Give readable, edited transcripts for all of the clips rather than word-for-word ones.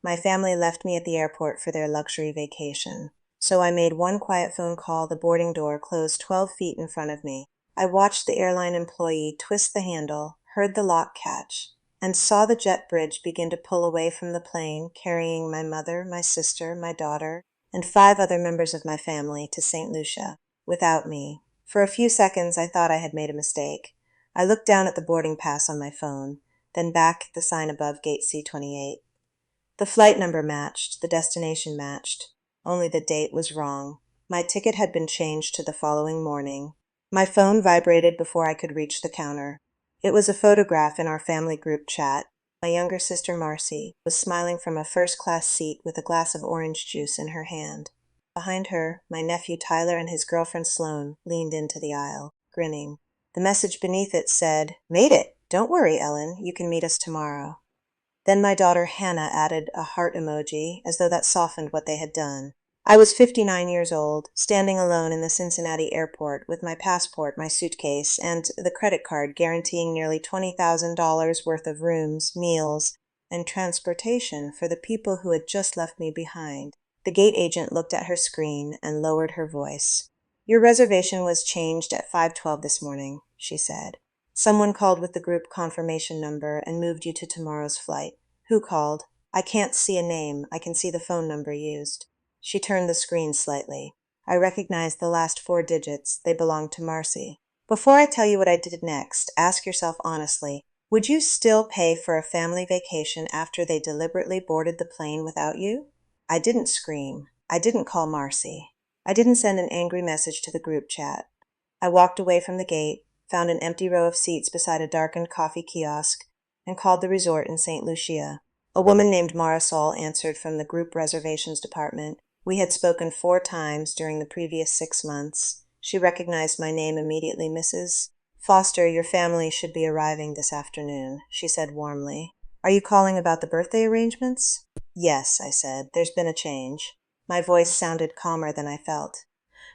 My family left me at the airport for their luxury vacation. So I made one quiet phone call. The boarding door closed 12 feet in front of me. I watched the airline employee twist the handle, heard the lock catch, and saw the jet bridge begin to pull away from the plane, carrying my mother, my sister, my daughter, and 5 other members of my family to St. Lucia, without me. For a few seconds I thought I had made a mistake. I looked down at the boarding pass on my phone, then back at the sign above Gate C-28. The flight number matched, the destination matched. Only the date was wrong. My ticket had been changed to the following morning. My phone vibrated before I could reach the counter. It was a photograph in our family group chat. My younger sister Marcy was smiling from a first-class seat with a glass of orange juice in her hand. Behind her, my nephew Tyler and his girlfriend Sloane leaned into the aisle, grinning. The message beneath it said, "Made it! Don't worry, Ellen. You can meet us tomorrow." Then my daughter Hannah added a heart emoji, as though that softened what they had done. I was 59 years old, standing alone in the Cincinnati airport with my passport, my suitcase, and the credit card guaranteeing nearly $20,000 worth of rooms, meals, and transportation for the people who had just left me behind. The gate agent looked at her screen and lowered her voice. "Your reservation was changed at 5:12 this morning," she said. "Someone called with the group confirmation number and moved you to tomorrow's flight." "Who called?" "I can't see a name. I can see the phone number used." She turned the screen slightly. I recognized the last 4 digits. They belonged to Marcy. "Before I tell you what I did next, ask yourself honestly, would you still pay for a family vacation after they deliberately boarded the plane without you?" I didn't scream. I didn't call Marcy. I didn't send an angry message to the group chat. I walked away from the gate, found an empty row of seats beside a darkened coffee kiosk, and called the resort in St. Lucia. A woman named Marisol answered from the group reservations department. We had spoken 4 times during the previous 6 months. She recognized my name immediately. "Mrs. Foster, your family should be arriving this afternoon," she said warmly. "Are you calling about the birthday arrangements?" "Yes," I said. "There's been a change." My voice sounded calmer than I felt.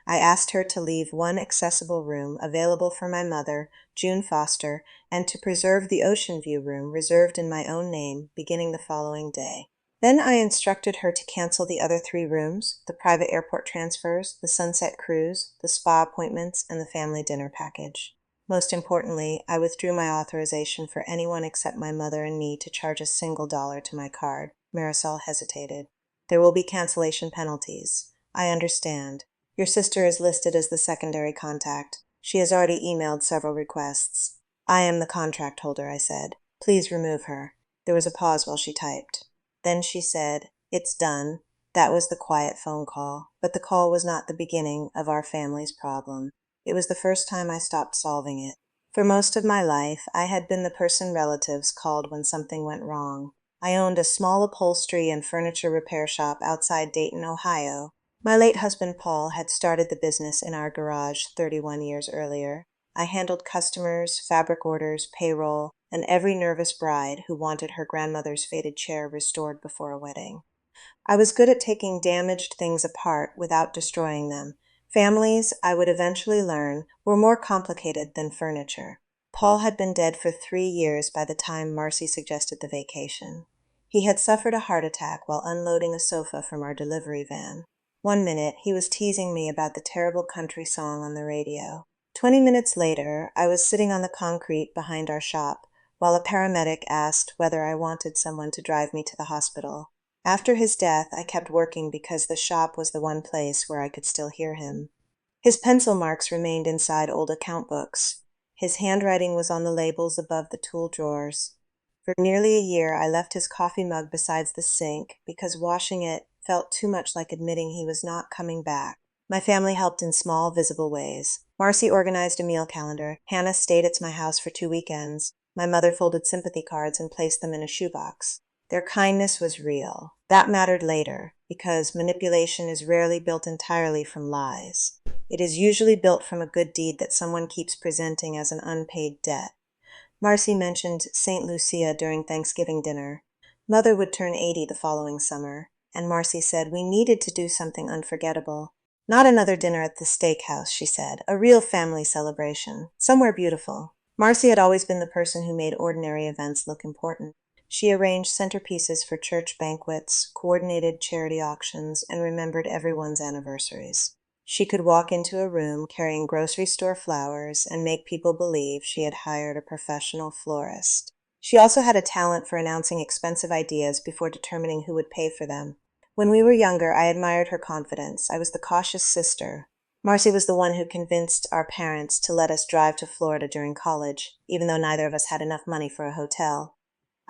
I asked her to leave one accessible room available for my mother, June Foster, and to preserve the ocean view room reserved in my own name beginning the following day. Then I instructed her to cancel the other 3 rooms, the private airport transfers, the sunset cruise, the spa appointments, and the family dinner package. Most importantly, I withdrew my authorization for anyone except my mother and me to charge a single dollar to my card. Marisol hesitated. "There will be cancellation penalties." "I understand. Your sister is listed as the secondary contact. She has already emailed several requests." "I am the contract holder," I said. "Please remove her." There was a pause while she typed. Then she said, "It's done." That was the quiet phone call, but the call was not the beginning of our family's problem. It was the first time I stopped solving it. For most of my life, I had been the person relatives called when something went wrong. I owned a small upholstery and furniture repair shop outside Dayton, Ohio. My late husband Paul had started the business in our garage 31 years earlier. I handled customers, fabric orders, payroll, and every nervous bride who wanted her grandmother's faded chair restored before a wedding. I was good at taking damaged things apart without destroying them. Families, I would eventually learn, were more complicated than furniture. Paul had been dead for 3 years by the time Marcy suggested the vacation. He had suffered a heart attack while unloading a sofa from our delivery van. One minute, he was teasing me about the terrible country song on the radio. 20 minutes later, I was sitting on the concrete behind our shop, while a paramedic asked whether I wanted someone to drive me to the hospital. After his death, I kept working because the shop was the one place where I could still hear him. His pencil marks remained inside old account books. His handwriting was on the labels above the tool drawers. For nearly a year, I left his coffee mug beside the sink because washing it felt too much like admitting he was not coming back. My family helped in small, visible ways. Marcy organized a meal calendar. Hannah stayed at my house for 2 weekends. My mother folded sympathy cards and placed them in a shoebox. Their kindness was real. That mattered later, because manipulation is rarely built entirely from lies. It is usually built from a good deed that someone keeps presenting as an unpaid debt. Marcy mentioned St. Lucia during Thanksgiving dinner. Mother would turn 80 the following summer, and Marcy said we needed to do something unforgettable. "Not another dinner at the steakhouse," she said. "A real family celebration. Somewhere beautiful." Marcy had always been the person who made ordinary events look important. She arranged centerpieces for church banquets, coordinated charity auctions, and remembered everyone's anniversaries. She could walk into a room carrying grocery store flowers and make people believe she had hired a professional florist. She also had a talent for announcing expensive ideas before determining who would pay for them. When we were younger, I admired her confidence. I was the cautious sister. Marcy was the one who convinced our parents to let us drive to Florida during college, even though neither of us had enough money for a hotel.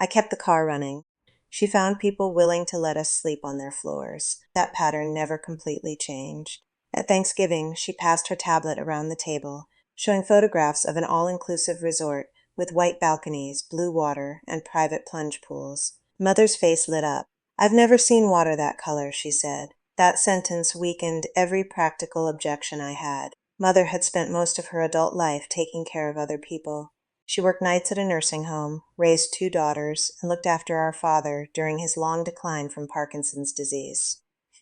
I kept the car running. She found people willing to let us sleep on their floors. That pattern never completely changed. At Thanksgiving, she passed her tablet around the table, showing photographs of an all-inclusive resort with white balconies, blue water, and private plunge pools. Mother's face lit up. "I've never seen water that color," she said. That sentence weakened every practical objection I had. Mother had spent most of her adult life taking care of other people. She worked nights at a nursing home, raised 2 daughters, and looked after our father during his long decline from Parkinson's disease.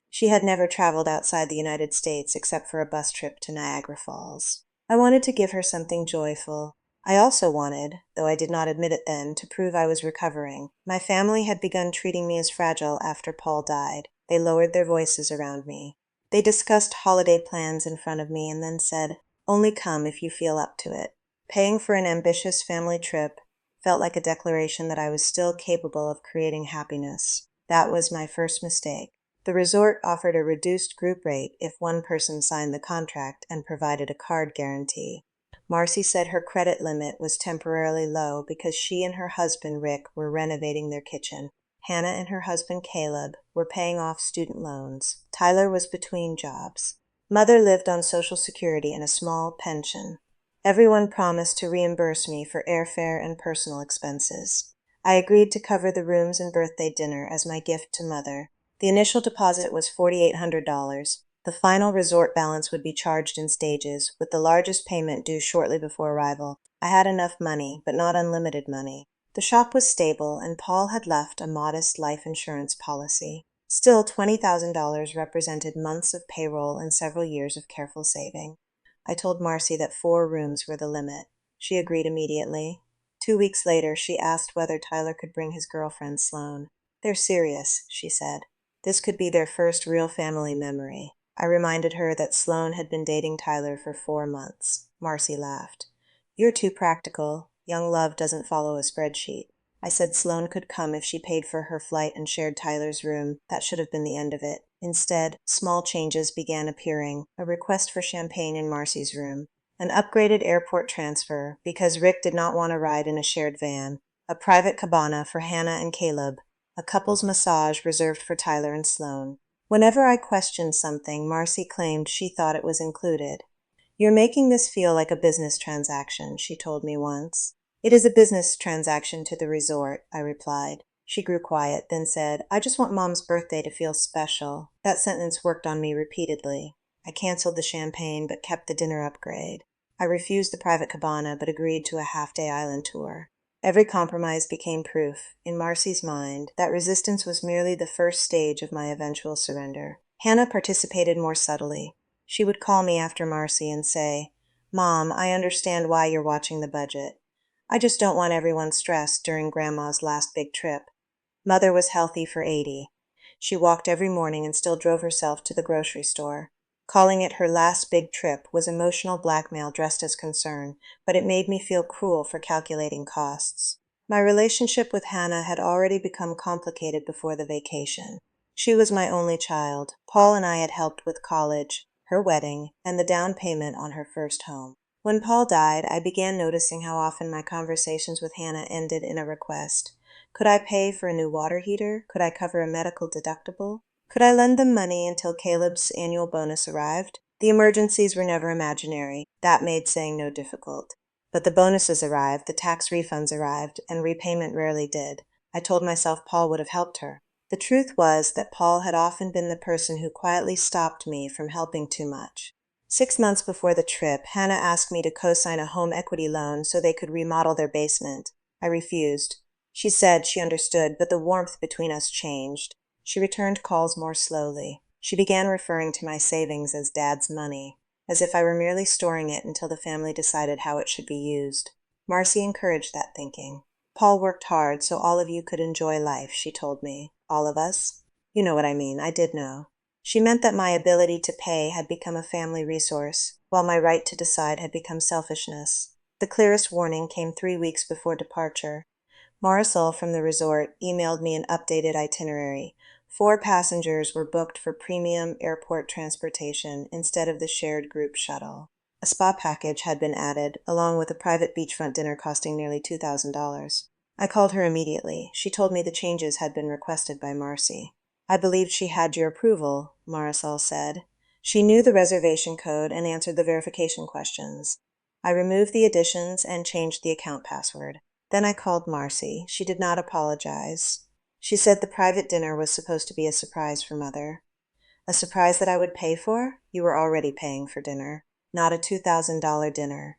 She had never traveled outside the United States except for a bus trip to Niagara Falls. I wanted to give her something joyful. I also wanted, though I did not admit it then, to prove I was recovering. My family had begun treating me as fragile after Paul died. They lowered their voices around me. They discussed holiday plans in front of me and then said, "Only come if you feel up to it." Paying for an ambitious family trip felt like a declaration that I was still capable of creating happiness. That was my first mistake. The resort offered a reduced group rate if one person signed the contract and provided a card guarantee. Marcy said her credit limit was temporarily low because she and her husband, Rick, were renovating their kitchen. Hannah and her husband, Caleb, were paying off student loans. Tyler was between jobs. Mother lived on Social Security and a small pension. Everyone promised to reimburse me for airfare and personal expenses. I agreed to cover the rooms and birthday dinner as my gift to Mother. The initial deposit was $4,800. The final resort balance would be charged in stages, with the largest payment due shortly before arrival. I had enough money, but not unlimited money. The shop was stable, and Paul had left a modest life insurance policy. Still, $20,000 represented months of payroll and several years of careful saving. I told Marcy that 4 rooms were the limit. She agreed immediately. 2 weeks later, she asked whether Tyler could bring his girlfriend, Sloane. "They're serious," she said. This could be their first real family memory. I reminded her that Sloane had been dating Tyler for 4 months. Marcy laughed. "You're too practical. Young love doesn't follow a spreadsheet." I said Sloane could come if she paid for her flight and shared Tyler's room. That should have been the end of it. Instead, small changes began appearing. A request for champagne in Marcy's room. An upgraded airport transfer, because Rick did not want to ride in a shared van. A private cabana for Hannah and Caleb. A couple's massage reserved for Tyler and Sloane. Whenever I questioned something, Marcy claimed she thought it was included. "You're making this feel like a business transaction," she told me once. "It is a business transaction to the resort," I replied. She grew quiet, then said, "I just want Mom's birthday to feel special." That sentence worked on me repeatedly. I canceled the champagne, but kept the dinner upgrade. I refused the private cabana, but agreed to a half-day island tour. Every compromise became proof, in Marcy's mind, that resistance was merely the first stage of my eventual surrender. Hannah participated more subtly. She would call me after Marcy and say, "Mom, I understand why you're watching the budget. I just don't want everyone stressed during Grandma's last big trip." Mother was healthy for 80. She walked every morning and still drove herself to the grocery store. Calling it her last big trip was emotional blackmail dressed as concern, but it made me feel cruel for calculating costs. My relationship with Hannah had already become complicated before the vacation. She was my only child. Paul and I had helped with college, her wedding, and the down payment on her first home. When Paul died, I began noticing how often my conversations with Hannah ended in a request. Could I pay for a new water heater? Could I cover a medical deductible? Could I lend them money until Caleb's annual bonus arrived? The emergencies were never imaginary. That made saying no difficult. But the bonuses arrived, the tax refunds arrived, and repayment rarely did. I told myself Paul would have helped her. The truth was that Paul had often been the person who quietly stopped me from helping too much. 6 months before the trip, Hannah asked me to co-sign a home equity loan so they could remodel their basement. I refused. She said she understood, but the warmth between us changed. She returned calls more slowly. She began referring to my savings as Dad's money, as if I were merely storing it until the family decided how it should be used. Marcy encouraged that thinking. Paul worked hard so all of you could enjoy life, she told me. All of us? You know what I mean. I did know. She meant that my ability to pay had become a family resource, while my right to decide had become selfishness. The clearest warning came 3 weeks before departure. Marisol from the resort emailed me an updated itinerary. 4 passengers were booked for premium airport transportation instead of the shared group shuttle. A spa package had been added, along with a private beachfront dinner costing nearly $2,000. I called her immediately. She told me the changes had been requested by Marcy. I believed she had your approval, Marisol said. She knew the reservation code and answered the verification questions. I removed the additions and changed the account password. Then I called Marcy. She did not apologize. She said the private dinner was supposed to be a surprise for Mother. A surprise that I would pay for? You were already paying for dinner. Not a $2,000 dinner.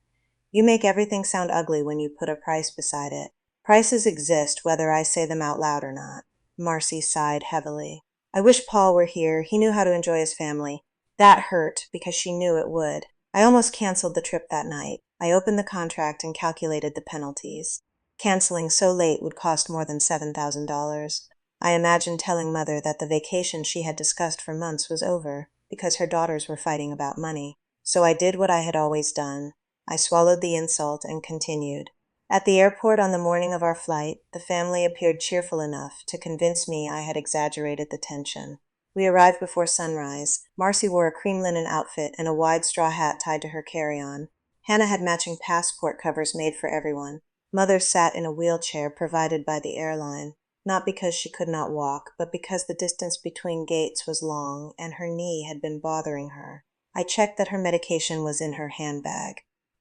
You make everything sound ugly when you put a price beside it. Prices exist whether I say them out loud or not. Marcy sighed heavily. I wish Paul were here. He knew how to enjoy his family. That hurt, because she knew it would. I almost canceled the trip that night. I opened the contract and calculated the penalties. Canceling so late would cost more than $7,000. I imagined telling Mother that the vacation she had discussed for months was over, because her daughters were fighting about money. So I did what I had always done. I swallowed the insult and continued. At the airport on the morning of our flight, the family appeared cheerful enough to convince me I had exaggerated the tension. We arrived before sunrise. Marcy wore a cream linen outfit and a wide straw hat tied to her carry-on. Hannah had matching passport covers made for everyone. Mother sat in a wheelchair provided by the airline, not because she could not walk, but because the distance between gates was long and her knee had been bothering her. I checked that her medication was in her handbag.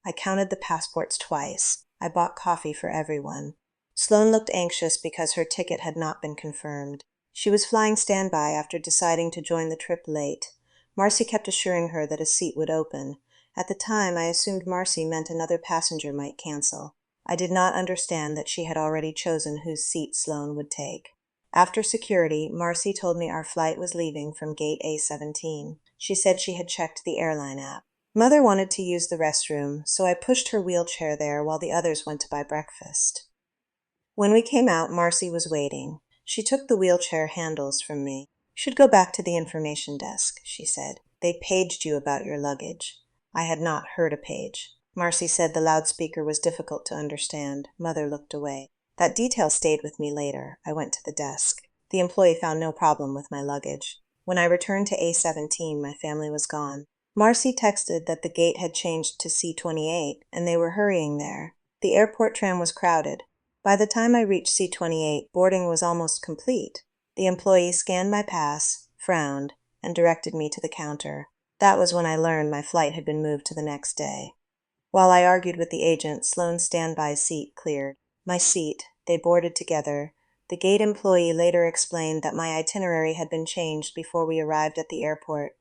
I counted the passports twice. I bought coffee for everyone. Sloane looked anxious because her ticket had not been confirmed. She was flying standby after deciding to join the trip late. Marcy kept assuring her that a seat would open. At the time, I assumed Marcy meant another passenger might cancel. I did not understand that she had already chosen whose seat Sloane would take. After security, Marcy told me our flight was leaving from gate A17. She said she had checked the airline app. Mother wanted to use the restroom, so I pushed her wheelchair there while the others went to buy breakfast. When we came out, Marcy was waiting. She took the wheelchair handles from me. "You should go back to the information desk," she said. "They paged you about your luggage." I had not heard a page. Marcy said the loudspeaker was difficult to understand. Mother looked away. That detail stayed with me later. I went to the desk. The employee found no problem with my luggage. When I returned to A17, my family was gone. Marcy texted that the gate had changed to C28, and they were hurrying there. The airport tram was crowded. By the time I reached C28, boarding was almost complete. The employee scanned my pass, frowned, and directed me to the counter. That was when I learned my flight had been moved to the next day. While I argued with the agent, Sloane's standby seat cleared. My seat. They boarded together. The gate employee later explained that my itinerary had been changed before we arrived at the airport.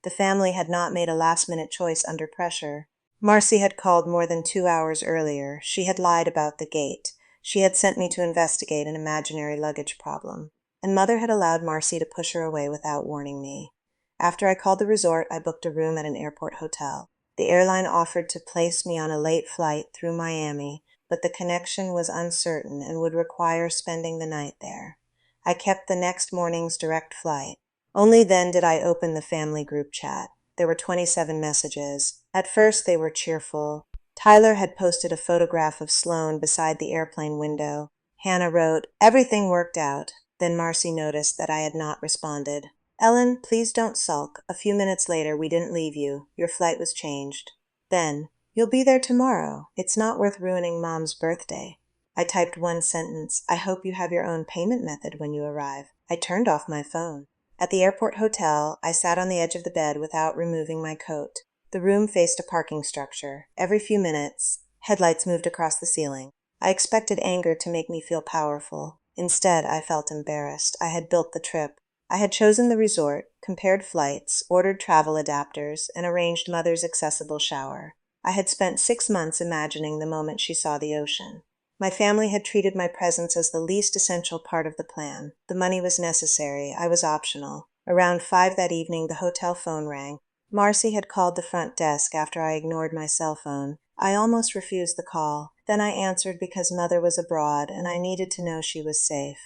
The family had not made a last-minute choice under pressure. Marcy had called more than 2 hours earlier. She had lied about the gate. She had sent me to investigate an imaginary luggage problem. And Mother had allowed Marcy to push her away without warning me. After I called the resort, I booked a room at an airport hotel. The airline offered to place me on a late flight through Miami, but the connection was uncertain and would require spending the night there. I kept the next morning's direct flight. Only then did I open the family group chat. There were 27 messages. At first they were cheerful. Tyler had posted a photograph of Sloane beside the airplane window. Hannah wrote, "Everything worked out." Then Marcy noticed that I had not responded. "Ellen, please don't sulk. A few minutes later we didn't leave you. Your flight was changed." Then, "You'll be there tomorrow. It's not worth ruining Mom's birthday." I typed one sentence. "I hope you have your own payment method when you arrive." I turned off my phone. At the airport hotel, I sat on the edge of the bed without removing my coat. The room faced a parking structure. Every few minutes, headlights moved across the ceiling. I expected anger to make me feel powerful. Instead, I felt embarrassed. I had built the trip. I had chosen the resort, compared flights, ordered travel adapters, and arranged Mother's accessible shower. I had spent 6 months imagining the moment she saw the ocean. My family had treated my presence as the least essential part of the plan. The money was necessary. I was optional. Around 5 that evening, the hotel phone rang. Marcy had called the front desk after I ignored my cell phone. I almost refused the call. Then I answered because Mother was abroad and I needed to know she was safe.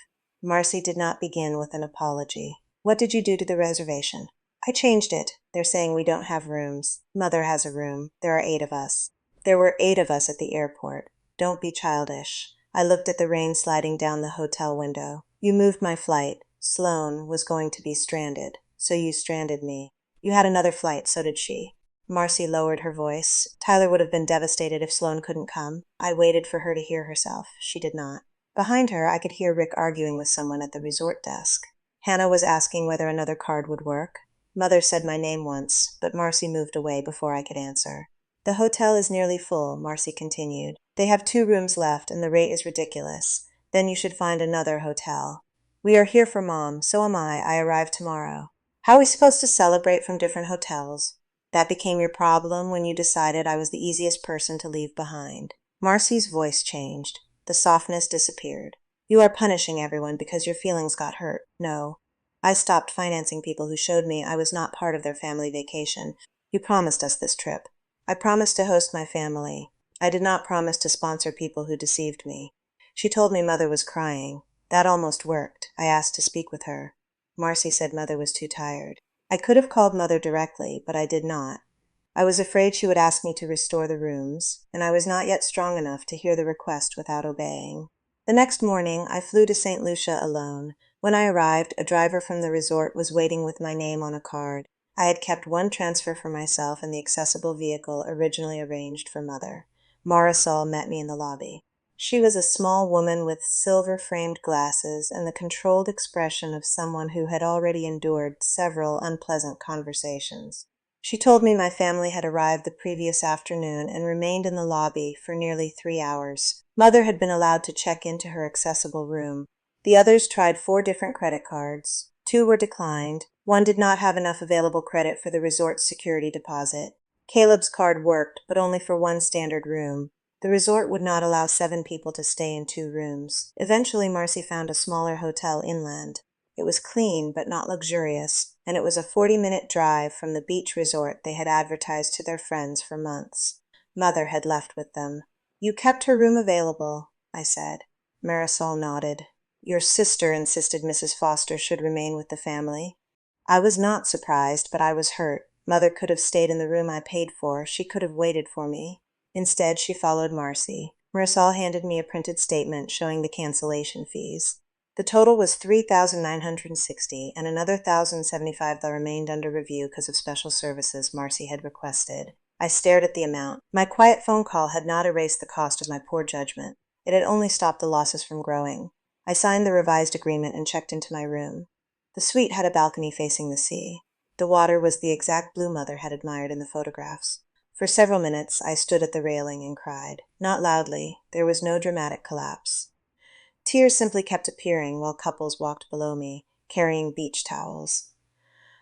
Marcy did not begin with an apology. What did you do to the reservation? I changed it. They're saying we don't have rooms. Mother has a room. There are 8 of us. There were 8 of us at the airport. Don't be childish. I looked at the rain sliding down the hotel window. You moved my flight. Sloan was going to be stranded, so you stranded me. You had another flight, so did she. Marcy lowered her voice. Tyler would have been devastated if Sloan couldn't come. I waited for her to hear herself. She did not. Behind her, I could hear Rick arguing with someone at the resort desk. Hannah was asking whether another card would work. Mother said my name once, but Marcy moved away before I could answer. The hotel is nearly full, Marcy continued. They have 2 rooms left, and the rate is ridiculous. Then you should find another hotel. We are here for Mom, so am I. I arrive tomorrow. How are we supposed to celebrate from different hotels? That became your problem when you decided I was the easiest person to leave behind. Marcy's voice changed. The softness disappeared. You are punishing everyone because your feelings got hurt. No. I stopped financing people who showed me I was not part of their family vacation. You promised us this trip. I promised to host my family. I did not promise to sponsor people who deceived me. She told me Mother was crying. That almost worked. I asked to speak with her. Marcy said Mother was too tired. I could have called Mother directly, but I did not. I was afraid she would ask me to restore the rooms, and I was not yet strong enough to hear the request without obeying. The next morning, I flew to St. Lucia alone. When I arrived, a driver from the resort was waiting with my name on a card. I had kept 1 transfer for myself in the accessible vehicle originally arranged for Mother. Marisol met me in the lobby. She was a small woman with silver-framed glasses and the controlled expression of someone who had already endured several unpleasant conversations. She told me my family had arrived the previous afternoon and remained in the lobby for nearly 3 hours. Mother had been allowed to check into her accessible room. The others tried 4 different credit cards. 2 were declined. 1 did not have enough available credit for the resort's security deposit. Caleb's card worked, but only for 1 standard room. The resort would not allow 7 people to stay in 2 rooms. Eventually, Marcy found a smaller hotel inland. It was clean, but not luxurious, and it was a 40-minute drive from the beach resort they had advertised to their friends for months. Mother had left with them. You kept her room available, I said. Marisol nodded. Your sister insisted Mrs. Foster should remain with the family. I was not surprised, but I was hurt. Mother could have stayed in the room I paid for. She could have waited for me. Instead, she followed Marcy. Marisol handed me a printed statement showing the cancellation fees. The total was $3,960, and another $1,075 that remained under review because of special services Marcy had requested. I stared at the amount. My quiet phone call had not erased the cost of my poor judgment. It had only stopped the losses from growing. I signed the revised agreement and checked into my room. The suite had a balcony facing the sea. The water was the exact blue Mother had admired in the photographs. For several minutes, I stood at the railing and cried. Not loudly. There was no dramatic collapse. Tears simply kept appearing while couples walked below me, carrying beach towels.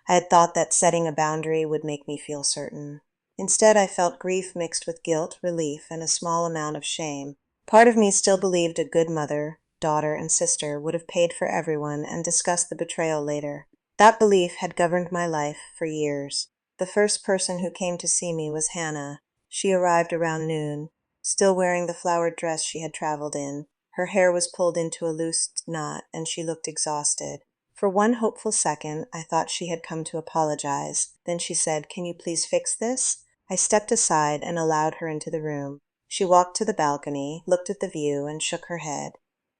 I had thought that setting a boundary would make me feel certain. Instead, I felt grief mixed with guilt, relief, and a small amount of shame. Part of me still believed a good mother, daughter, and sister would have paid for everyone and discussed the betrayal later. That belief had governed my life for years. The first person who came to see me was Hannah. She arrived around noon, still wearing the flowered dress she had traveled in. Her hair was pulled into a loose knot, and she looked exhausted. For one hopeful second, I thought she had come to apologize. Then she said, "Can you please fix this?" I stepped aside and allowed her into the room. She walked to the balcony, looked at the view, and shook her head.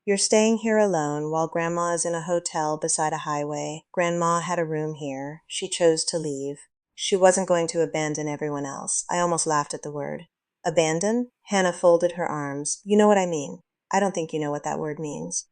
"You're staying here alone while Grandma is in a hotel beside a highway. Grandma had a room here. She chose to leave. She wasn't going to abandon everyone else." I almost laughed at the word. Abandon? Hannah folded her arms. "You know what I mean. I don't think you know what that word means."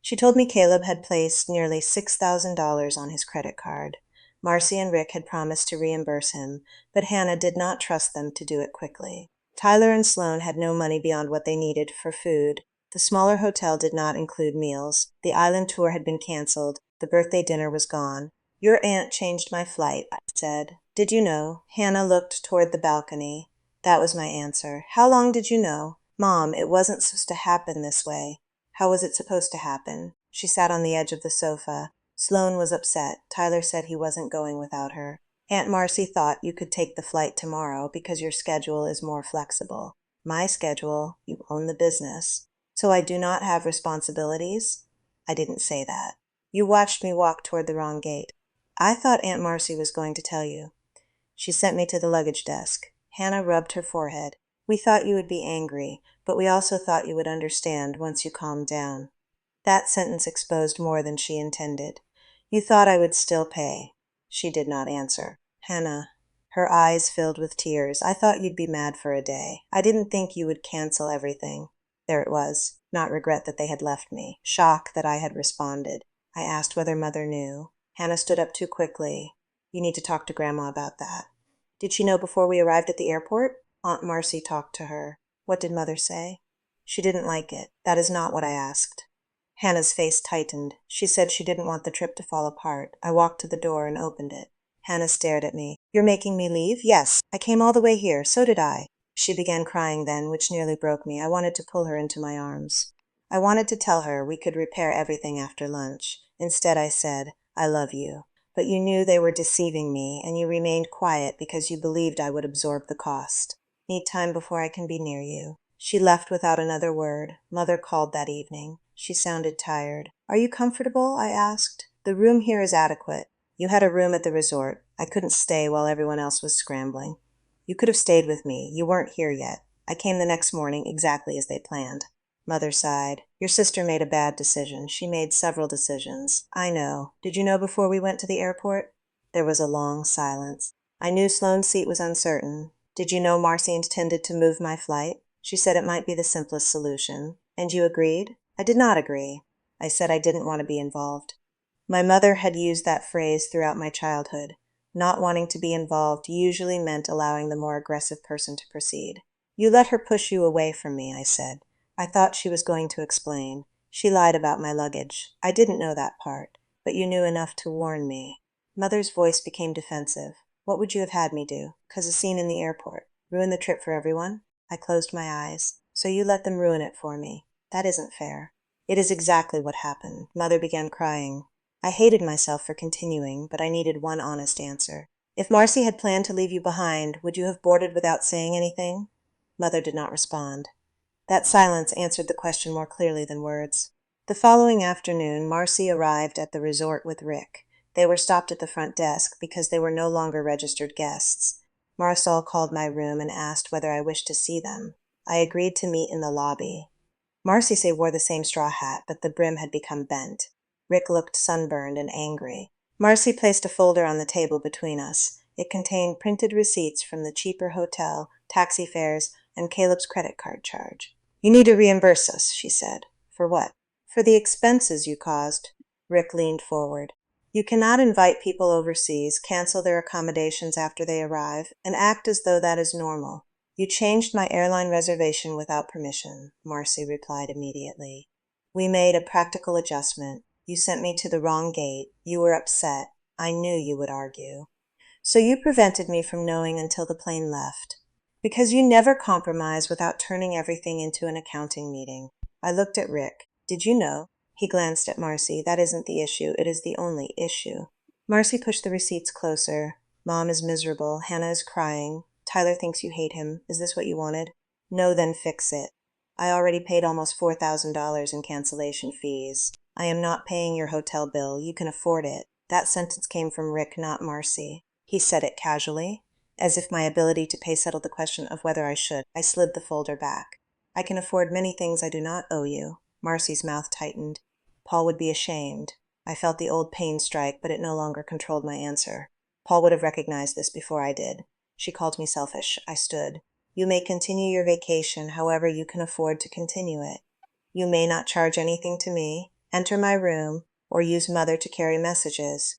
She told me Caleb had placed nearly $6,000 on his credit card. Marcy and Rick had promised to reimburse him, but Hannah did not trust them to do it quickly. Tyler and Sloan had no money beyond what they needed for food. The smaller hotel did not include meals. The island tour had been canceled. The birthday dinner was gone. "Your aunt changed my flight," I said. "Did you know?" Hannah looked toward the balcony. That was my answer. "How long did you know?" "Mom, it wasn't supposed to happen this way." "How was it supposed to happen?" She sat on the edge of the sofa. Sloan was upset. Tyler said he wasn't going without her. Aunt Marcy thought you could take the flight tomorrow because your schedule is more flexible. My schedule, you own the business. So I do not have responsibilities? I didn't say that. You watched me walk toward the wrong gate. I thought Aunt Marcy was going to tell you. She sent me to the luggage desk. Hannah rubbed her forehead. We thought you would be angry, but we also thought you would understand once you calmed down. That sentence exposed more than she intended. You thought I would still pay. She did not answer. Hannah. Her eyes filled with tears. I thought you'd be mad for a day. I didn't think you would cancel everything. There it was. Not regret that they had left me. Shock that I had responded. I asked whether Mother knew. Hannah stood up too quickly. You need to talk to Grandma about that. Did she know before we arrived at the airport? Aunt Marcy talked to her. What did Mother say? She didn't like it. That is not what I asked. Hannah's face tightened. She said she didn't want the trip to fall apart. I walked to the door and opened it. Hannah stared at me. You're making me leave? Yes. I came all the way here. So did I. She began crying then, which nearly broke me. I wanted to pull her into my arms. I wanted to tell her we could repair everything after lunch. Instead, I said, I love you. But you knew they were deceiving me, and you remained quiet because you believed I would absorb the cost. Need time before I can be near you. She left without another word. Mother called that evening. She sounded tired. Are you comfortable? I asked. The room here is adequate. You had a room at the resort. I couldn't stay while everyone else was scrambling. You could have stayed with me. You weren't here yet. I came the next morning exactly as they planned. Mother sighed. Your sister made a bad decision. She made several decisions. I know. Did you know before we went to the airport? There was a long silence. I knew Sloane's seat was uncertain. Did you know Marcy intended to move my flight? She said it might be the simplest solution. And you agreed? I did not agree. I said I didn't want to be involved. My mother had used that phrase throughout my childhood. Not wanting to be involved usually meant allowing the more aggressive person to proceed. You let her push you away from me, I said. I thought she was going to explain. She lied about my luggage. I didn't know that part, but you knew enough to warn me. Mother's voice became defensive. What would you have had me do? 'Cause a scene in the airport. Ruin the trip for everyone? I closed my eyes. So you let them ruin it for me. That isn't fair. It is exactly what happened. Mother began crying. I hated myself for continuing, but I needed one honest answer. If Marcy had planned to leave you behind, would you have boarded without saying anything? Mother did not respond. That silence answered the question more clearly than words. The following afternoon, Marcy arrived at the resort with Rick. They were stopped at the front desk because they were no longer registered guests. Marisol called my room and asked whether I wished to see them. I agreed to meet in the lobby. Marcy wore the same straw hat, but the brim had become bent. Rick looked sunburned and angry. Marcy placed a folder on the table between us. It contained printed receipts from the cheaper hotel, taxi fares, and Caleb's credit card charge. You need to reimburse us, she said. For what? For the expenses you caused. Rick leaned forward. You cannot invite people overseas, cancel their accommodations after they arrive, and act as though that is normal. You changed my airline reservation without permission, Marcy replied immediately. We made a practical adjustment. You sent me to the wrong gate. You were upset. I knew you would argue. So you prevented me from knowing until the plane left. Because you never compromise without turning everything into an accounting meeting. I looked at Rick. Did you know? He glanced at Marcy. That isn't the issue. It is the only issue. Marcy pushed the receipts closer. Mom is miserable. Hannah is crying. Tyler thinks you hate him. Is this what you wanted? No, then fix it. I already paid almost $4,000 in cancellation fees. I am not paying your hotel bill. You can afford it. That sentence came from Rick, not Marcy. He said it casually, as if my ability to pay settled the question of whether I should. I slid the folder back. I can afford many things I do not owe you. Marcy's mouth tightened. Paul would be ashamed. I felt the old pain strike, but it no longer controlled my answer. Paul would have recognized this before I did. She called me selfish. I stood. You may continue your vacation, however you can afford to continue it. You may not charge anything to me, enter my room, or use Mother to carry messages.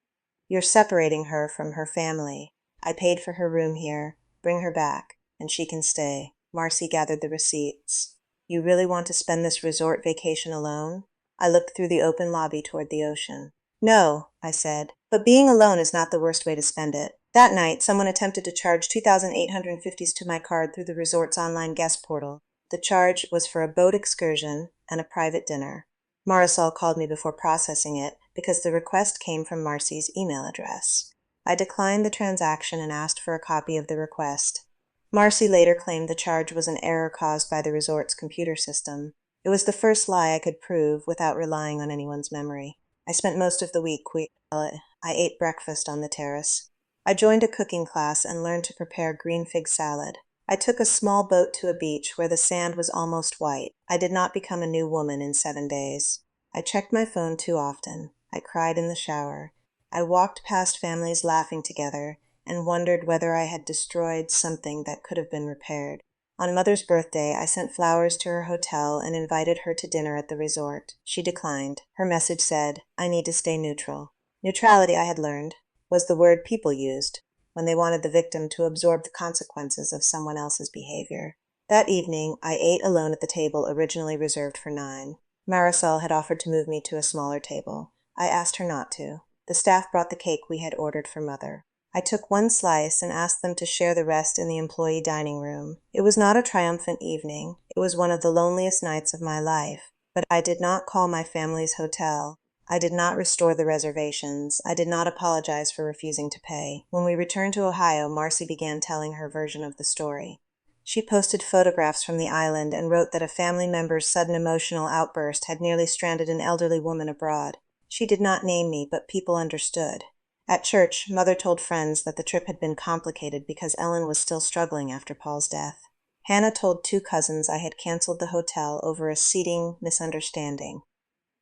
You're separating her from her family. I paid for her room here. Bring her back, and she can stay. Marcy gathered the receipts. You really want to spend this resort vacation alone? I looked through the open lobby toward the ocean. No, I said, but being alone is not the worst way to spend it. That night, someone attempted to charge 2,850 to my card through the resort's online guest portal. The charge was for a boat excursion and a private dinner. Marisol called me before processing it because the request came from Marcy's email address. I declined the transaction and asked for a copy of the request. Marcy later claimed the charge was an error caused by the resort's computer system. It was the first lie I could prove without relying on anyone's memory. I spent most of the week I ate breakfast on the terrace. I joined a cooking class and learned to prepare green fig salad. I took a small boat to a beach where the sand was almost white. I did not become a new woman in 7 days. I checked my phone too often. I cried in the shower. I walked past families laughing together and wondered whether I had destroyed something that could have been repaired. On Mother's birthday, I sent flowers to her hotel and invited her to dinner at the resort. She declined. Her message said, "I need to stay neutral." Neutrality, I had learned, was the word people used when they wanted the victim to absorb the consequences of someone else's behavior. That evening, I ate alone at the table originally reserved for 9. Marisol had offered to move me to a smaller table. I asked her not to. The staff brought the cake we had ordered for Mother. I took one slice and asked them to share the rest in the employee dining room. It was not a triumphant evening. It was one of the loneliest nights of my life. But I did not call my family's hotel. I did not restore the reservations. I did not apologize for refusing to pay. When we returned to Ohio, Marcy began telling her version of the story. She posted photographs from the island and wrote that a family member's sudden emotional outburst had nearly stranded an elderly woman abroad. She did not name me, but people understood. At church, Mother told friends that the trip had been complicated because Ellen was still struggling after Paul's death. Hannah told 2 cousins I had canceled the hotel over a seating misunderstanding.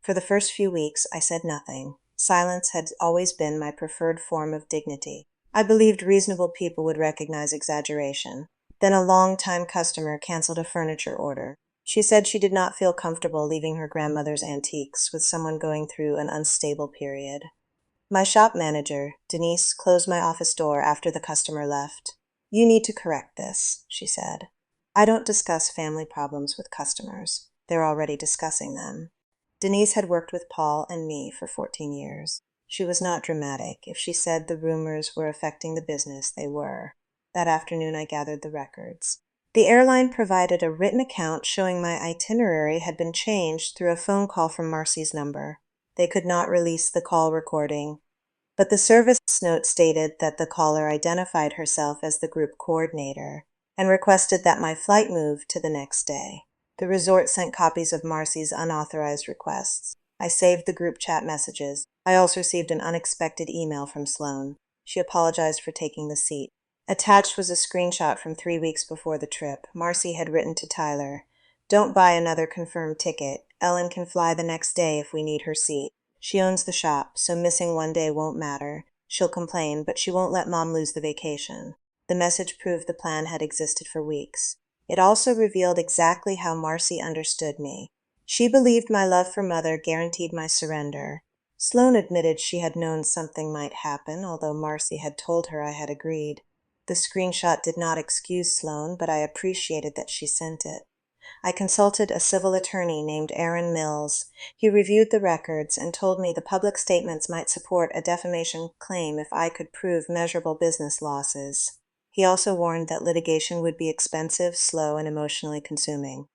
For the first few weeks, I said nothing. Silence had always been my preferred form of dignity. I believed reasonable people would recognize exaggeration. Then a long-time customer canceled a furniture order. She said she did not feel comfortable leaving her grandmother's antiques with someone going through an unstable period. My shop manager, Denise, closed my office door after the customer left. "You need to correct this," she said. "I don't discuss family problems with customers. They're already discussing them." Denise had worked with Paul and me for 14 years. She was not dramatic. If she said the rumors were affecting the business, they were. That afternoon I gathered the records. The airline provided a written account showing my itinerary had been changed through a phone call from Marcy's number. They could not release the call recording, but the service note stated that the caller identified herself as the group coordinator and requested that my flight move to the next day. The resort sent copies of Marcy's unauthorized requests. I saved the group chat messages. I also received an unexpected email from Sloan. She apologized for taking the seat. Attached was a screenshot from 3 weeks before the trip. Marcy had written to Tyler, "Don't buy another confirmed ticket. Ellen can fly the next day if we need her seat. She owns the shop, so missing 1 day won't matter. She'll complain, but she won't let Mom lose the vacation." The message proved the plan had existed for weeks. It also revealed exactly how Marcy understood me. She believed my love for Mother guaranteed my surrender. Sloan admitted she had known something might happen, although Marcy had told her I had agreed. The screenshot did not excuse Sloan, but I appreciated that she sent it. I consulted a civil attorney named Aaron Mills. He reviewed the records and told me the public statements might support a defamation claim if I could prove measurable business losses. He also warned that litigation would be expensive, slow, and emotionally consuming.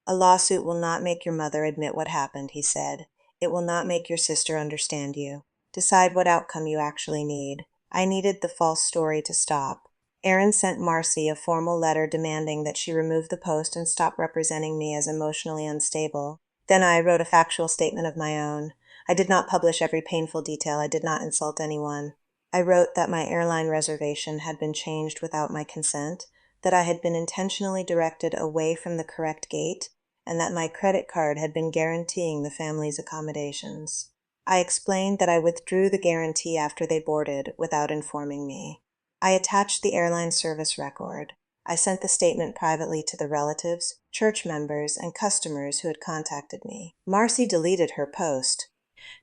"A lawsuit will not make your mother admit what happened," he said. "It will not make your sister understand you. Decide what outcome you actually need." I needed the false story to stop. Aaron sent Marcy a formal letter demanding that she remove the post and stop representing me as emotionally unstable. Then I wrote a factual statement of my own. I did not publish every painful detail. I did not insult anyone. I wrote that my airline reservation had been changed without my consent, that I had been intentionally directed away from the correct gate, and that my credit card had been guaranteeing the family's accommodations. I explained that I withdrew the guarantee after they boarded without informing me. I attached the airline service record. I sent the statement privately to the relatives, church members, and customers who had contacted me. Marcy deleted her post.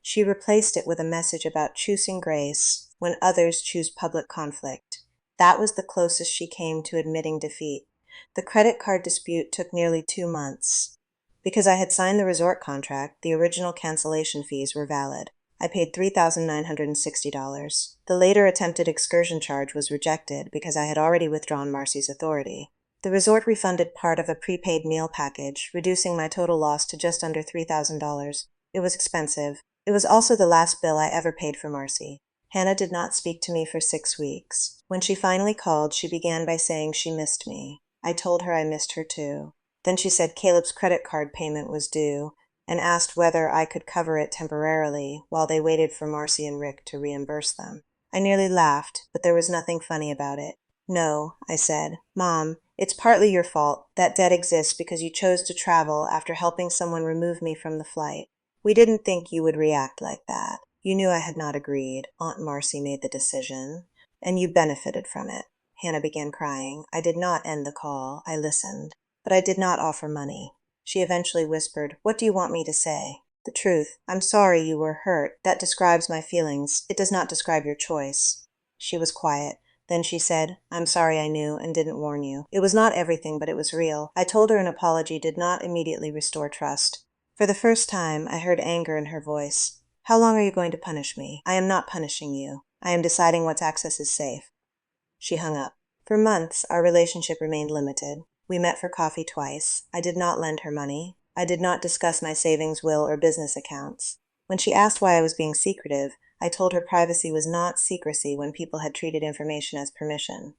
She replaced it with a message about choosing grace when others choose public conflict. That was the closest she came to admitting defeat. The credit card dispute took nearly 2 months. Because I had signed the resort contract, the original cancellation fees were valid. I paid $3,960. The later attempted excursion charge was rejected because I had already withdrawn Marcy's authority. The resort refunded part of a prepaid meal package, reducing my total loss to just under $3,000. It was expensive. It was also the last bill I ever paid for Marcy. Hannah did not speak to me for 6 weeks. When she finally called, she began by saying she missed me. I told her I missed her too. Then she said Caleb's credit card payment was due and asked whether I could cover it temporarily while they waited for Marcy and Rick to reimburse them. I nearly laughed, but there was nothing funny about it. No, I said. Mom, it's partly your fault. That debt exists because you chose to travel after helping someone remove me from the flight. We didn't think you would react like that. You knew I had not agreed. Aunt Marcy made the decision, and you benefited from it. Hannah began crying. I did not end the call. I listened, but I did not offer money. She eventually whispered, "What do you want me to say?" "The truth. I'm sorry you were hurt. That describes my feelings. It does not describe your choice." She was quiet. Then she said, "I'm sorry I knew and didn't warn you. It was not everything, but it was real." I told her an apology did not immediately restore trust. For the first time, I heard anger in her voice. "How long are you going to punish me?" "I am not punishing you. I am deciding what access is safe." She hung up. For months, our relationship remained limited. We met for coffee twice. I did not lend her money. I did not discuss my savings, will, or business accounts. When she asked why I was being secretive, I told her privacy was not secrecy when people had treated information as permission.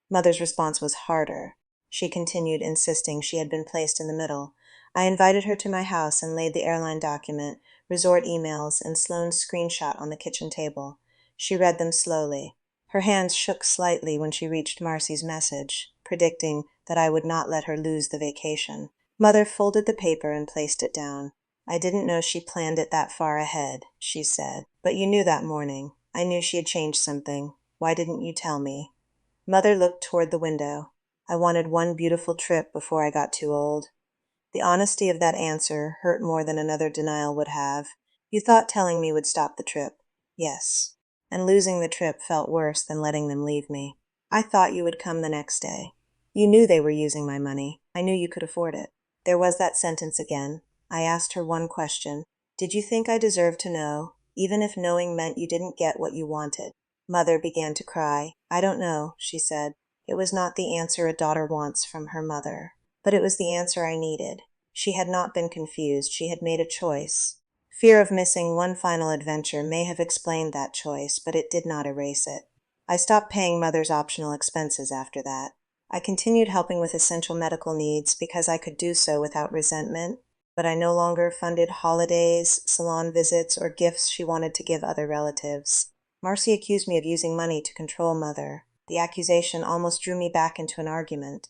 Mother's response was harder. She continued, insisting she had been placed in the middle. I invited her to my house and laid the airline document, resort emails, and Sloane's screenshot on the kitchen table. She read them slowly. Her hands shook slightly when she reached Marcy's message, predicting that I would not let her lose the vacation. Mother folded the paper and placed it down. "I didn't know she planned it that far ahead," she said. "But you knew that morning. I knew she had changed something. Why didn't you tell me?" Mother looked toward the window. "I wanted one beautiful trip before I got too old." The honesty of that answer hurt more than another denial would have. "You thought telling me would stop the trip." "Yes." "And losing the trip felt worse than letting them leave me." "I thought you would come the next day." "You knew they were using my money. I knew you could afford it." There was that sentence again. I asked her one question. "Did you think I deserved to know, even if knowing meant you didn't get what you wanted?" Mother began to cry. "I don't know," she said. It was not the answer a daughter wants from her mother, but it was the answer I needed. She had not been confused. She had made a choice. Fear of missing one final adventure may have explained that choice, but it did not erase it. I stopped paying Mother's optional expenses after that. I continued helping with essential medical needs because I could do so without resentment, but I no longer funded holidays, salon visits, or gifts she wanted to give other relatives. Marcy accused me of using money to control Mother. The accusation almost drew me back into an argument.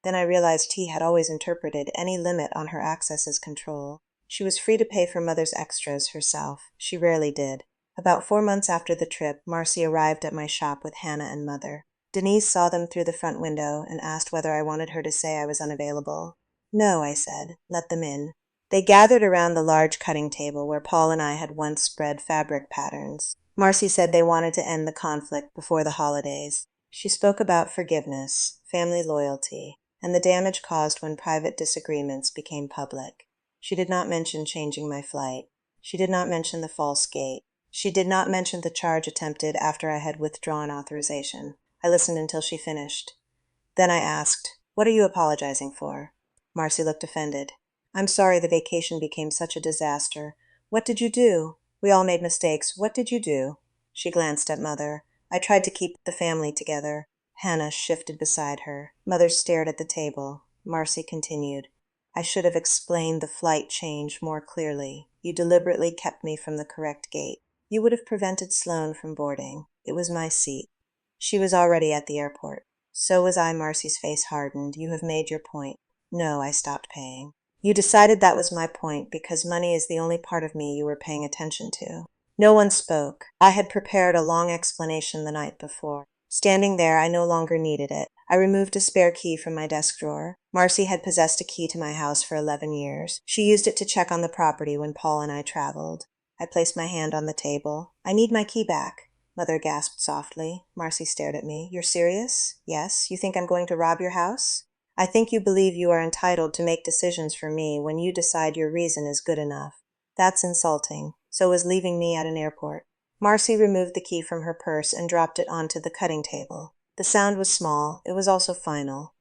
Then I realized T had always interpreted any limit on her access as control. She was free to pay for Mother's extras herself. She rarely did. About 4 months after the trip, Marcy arrived at my shop with Hannah and Mother. Denise saw them through the front window and asked whether I wanted her to say I was unavailable. "No," I said. "Let them in." They gathered around the large cutting table where Paul and I had once spread fabric patterns. Marcy said they wanted to end the conflict before the holidays. She spoke about forgiveness, family loyalty, and the damage caused when private disagreements became public. She did not mention changing my flight. She did not mention the false gate. She did not mention the charge attempted after I had withdrawn authorization. I listened until she finished. Then I asked, "What are you apologizing for?" Marcy looked offended. "I'm sorry the vacation became such a disaster. What did you do? We all made mistakes. What did you do?" She glanced at Mother. "I tried to keep the family together." Hannah shifted beside her. Mother stared at the table. Marcy continued, "I should have explained the flight change more clearly. You deliberately kept me from the correct gate. You would have prevented Sloane from boarding. It was my seat." She was already at the airport. "So was I." Marcy's face hardened. "You have made your point." "No, I stopped paying." "You decided that was my point because money is the only part of me you were paying attention to." No one spoke. I had prepared a long explanation the night before. Standing there, I no longer needed it. I removed a spare key from my desk drawer. Marcy had possessed a key to my house for 11 years. She used it to check on the property when Paul and I traveled. I placed my hand on the table. "I need my key back." Mother gasped softly. Marcy stared at me. "You're serious?" "Yes. You think I'm going to rob your house?" "I think you believe you are entitled to make decisions for me when you decide your reason is good enough. That's insulting. So is leaving me at an airport." Marcy removed the key from her purse and dropped it onto the cutting table. The sound was small. It was also final.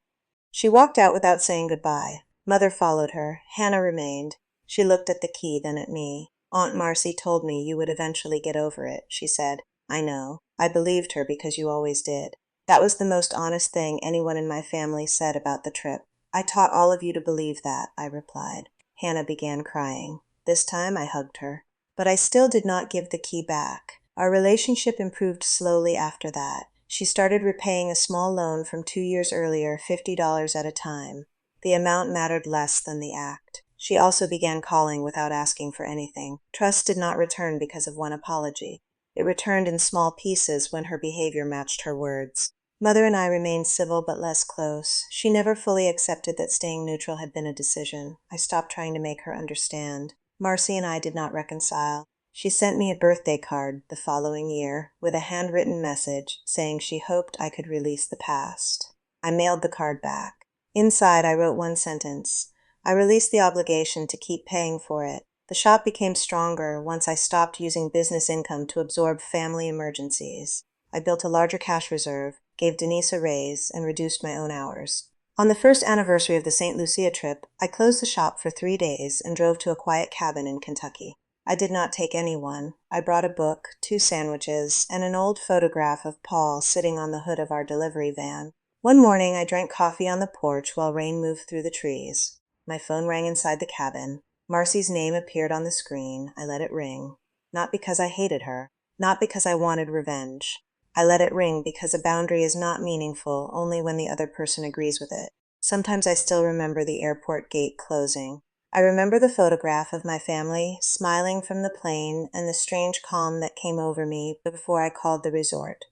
She walked out without saying goodbye. Mother followed her. Hannah remained. She looked at the key, then at me. "Aunt Marcy told me you would eventually get over it," she said. I know. I believed her because you always did. That was the most honest thing anyone in my family said about the trip. I taught all of you to believe that, I replied. Hannah began crying. This time I hugged her. But I still did not give the key back. Our relationship improved slowly after that. She started repaying a small loan from 2 years earlier, $50 at a time. The amount mattered less than the act. She also began calling without asking for anything. Trust did not return because of one apology. It returned in small pieces when her behavior matched her words. Mother and I remained civil but less close. She never fully accepted that staying neutral had been a decision. I stopped trying to make her understand. Marcy and I did not reconcile. She sent me a birthday card the following year with a handwritten message saying she hoped I could release the past. I mailed the card back. Inside, I wrote one sentence. I released the obligation to keep paying for it. The shop became stronger once I stopped using business income to absorb family emergencies. I built a larger cash reserve, gave Denise a raise, and reduced my own hours. On the first anniversary of the St. Lucia trip, I closed the shop for 3 days and drove to a quiet cabin in Kentucky. I did not take anyone. I brought a book, 2 sandwiches, and an old photograph of Paul sitting on the hood of our delivery van. One morning, I drank coffee on the porch while rain moved through the trees. My phone rang inside the cabin. Marcy's name appeared on the screen. I let it ring. Not because I hated her. Not because I wanted revenge. I let it ring because a boundary is not meaningful only when the other person agrees with it. Sometimes I still remember the airport gate closing. I remember the photograph of my family smiling from the plane and the strange calm that came over me before I called the resort.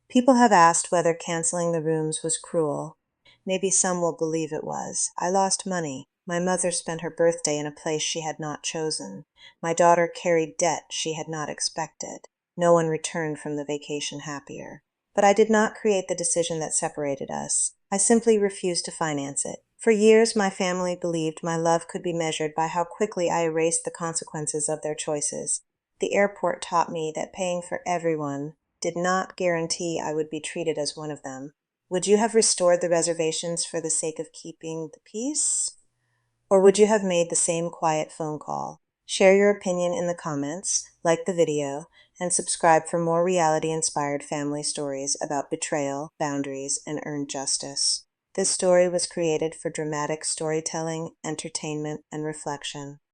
People have asked whether canceling the rooms was cruel. Maybe some will believe it was. I lost money. My mother spent her birthday in a place she had not chosen. My daughter carried debt she had not expected. No one returned from the vacation happier. But I did not create the decision that separated us. I simply refused to finance it. For years, my family believed my love could be measured by how quickly I erased the consequences of their choices. The airport taught me that paying for everyone did not guarantee I would be treated as one of them. Would you have restored the reservations for the sake of keeping the peace? Or would you have made the same quiet phone call? Share your opinion in the comments, like the video, and subscribe for more reality-inspired family stories about betrayal, boundaries, and earned justice. This story was created for dramatic storytelling, entertainment, and reflection.